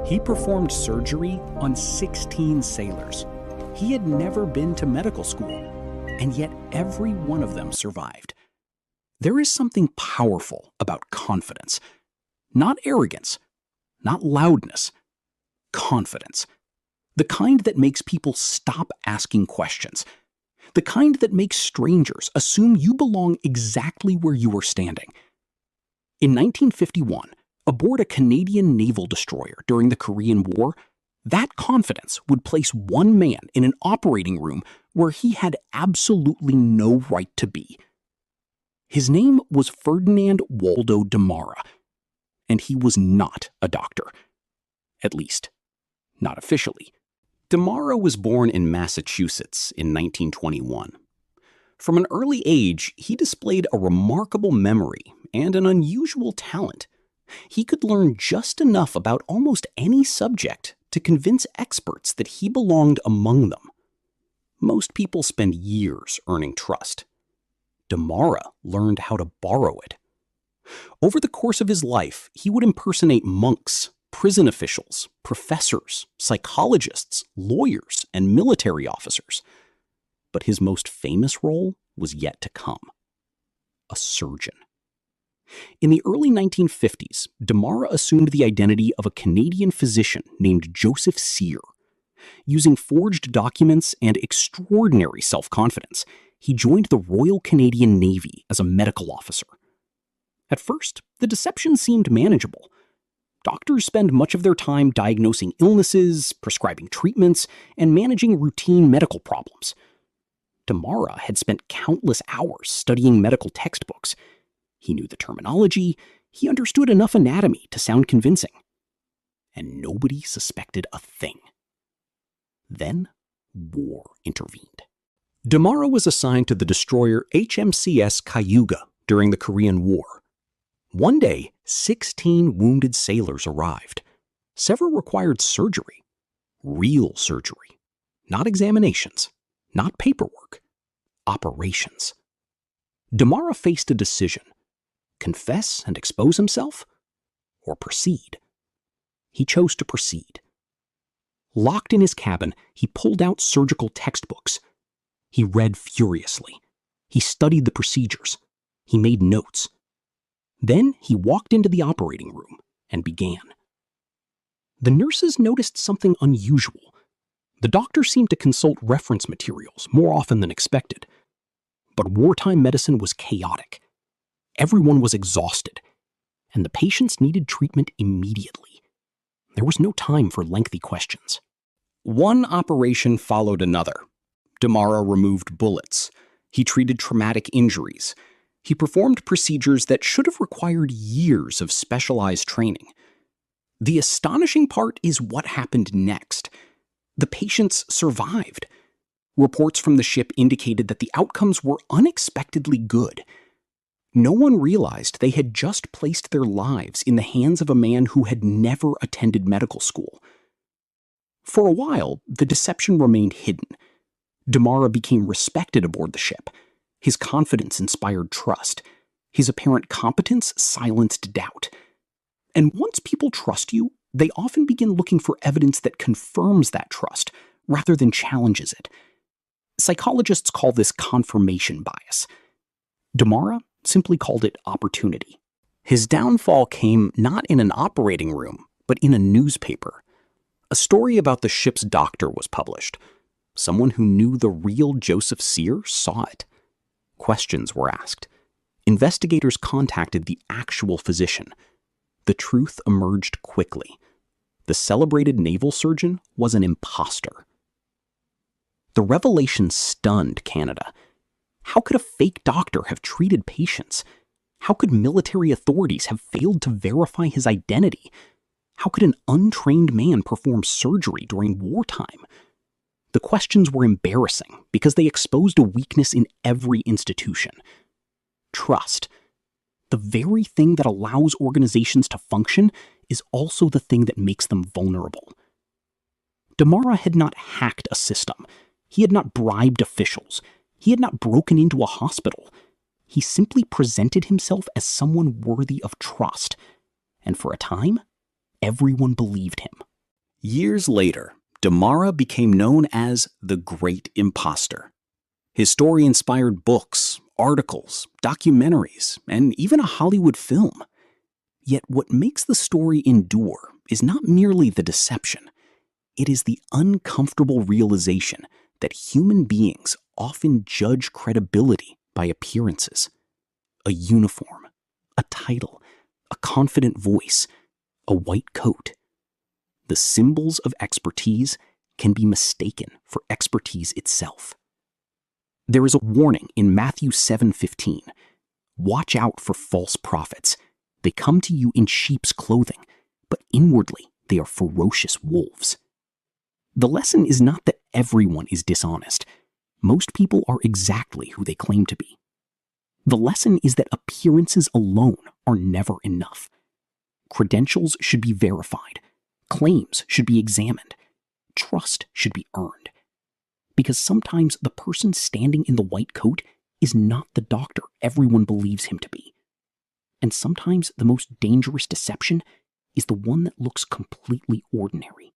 He performed surgery on 16 sailors. He had never been to medical school, and yet every one of them survived. There is something powerful about confidence. Not arrogance, not loudness, confidence. The kind that makes people stop asking questions. The kind that makes strangers assume you belong exactly where you are standing. In 1951, aboard a Canadian naval destroyer during the Korean War, that confidence would place one man in an operating room where he had absolutely no right to be. His name was Ferdinand Waldo Demara, and he was not a doctor. At least, not officially. Demara was born in Massachusetts in 1921. From an early age, he displayed a remarkable memory and an unusual talent. He could learn just enough about almost any subject to convince experts that he belonged among them. Most people spend years earning trust. Demara learned how to borrow it. Over the course of his life, he would impersonate monks, prison officials, professors, psychologists, lawyers, and military officers. But his most famous role was yet to come: a surgeon. In the early 1950s, Demara assumed the identity of a Canadian physician named Joseph Cyr. Using forged documents and extraordinary self-confidence, he joined the Royal Canadian Navy as a medical officer. At first, the deception seemed manageable. Doctors spend much of their time diagnosing illnesses, prescribing treatments, and managing routine medical problems. Demara had spent countless hours studying medical textbooks. He knew the terminology, he understood enough anatomy to sound convincing. And nobody suspected a thing. Then, war intervened. Demara was assigned to the destroyer HMCS Cayuga during the Korean War. One day, 16 wounded sailors arrived. Several required surgery. Real surgery. Not examinations. Not paperwork. Operations. Demara faced a decision: confess and expose himself, or proceed. He chose to proceed. Locked in his cabin, he pulled out surgical textbooks. He read furiously. He studied the procedures. He made notes. Then he walked into the operating room and began. The nurses noticed something unusual. The doctor seemed to consult reference materials more often than expected. But wartime medicine was chaotic. Everyone was exhausted, and the patients needed treatment immediately. There was no time for lengthy questions. One operation followed another. Demara removed bullets. He treated traumatic injuries. He performed procedures that should have required years of specialized training. The astonishing part is what happened next. The patients survived. Reports from the ship indicated that the outcomes were unexpectedly good. No one realized they had just placed their lives in the hands of a man who had never attended medical school. For a while, the deception remained hidden. Demara became respected aboard the ship. His confidence inspired trust. His apparent competence silenced doubt. And once people trust you, they often begin looking for evidence that confirms that trust, rather than challenges it. Psychologists call this confirmation bias. Demara simply called it opportunity. His downfall came not in an operating room, but in a newspaper. A story about the ship's doctor was published. Someone who knew the real Joseph Cyr saw it. Questions were asked. Investigators contacted the actual physician. The truth emerged quickly. The celebrated naval surgeon was an imposter. The revelation stunned Canada. How could a fake doctor have treated patients? How could military authorities have failed to verify his identity? How could an untrained man perform surgery during wartime? The questions were embarrassing because they exposed a weakness in every institution. Trust. The very thing that allows organizations to function is also the thing that makes them vulnerable. Demara had not hacked a system. He had not bribed officials. He had not broken into a hospital. He simply presented himself as someone worthy of trust. And for a time, everyone believed him. Years later, Demara became known as the Great Impostor. His story inspired books, articles, documentaries, and even a Hollywood film. Yet what makes the story endure is not merely the deception. It is the uncomfortable realization that human beings often judge credibility by appearances. A uniform, a title, a confident voice, a white coat. The symbols of expertise can be mistaken for expertise itself. There is a warning in Matthew 7:15. Watch out for false prophets. They come to you in sheep's clothing, but inwardly they are ferocious wolves. The lesson is not that everyone is dishonest. Most people are exactly who they claim to be. The lesson is that appearances alone are never enough. Credentials should be verified. Claims should be examined. Trust should be earned. Because sometimes the person standing in the white coat is not the doctor everyone believes him to be. And sometimes the most dangerous deception is the one that looks completely ordinary.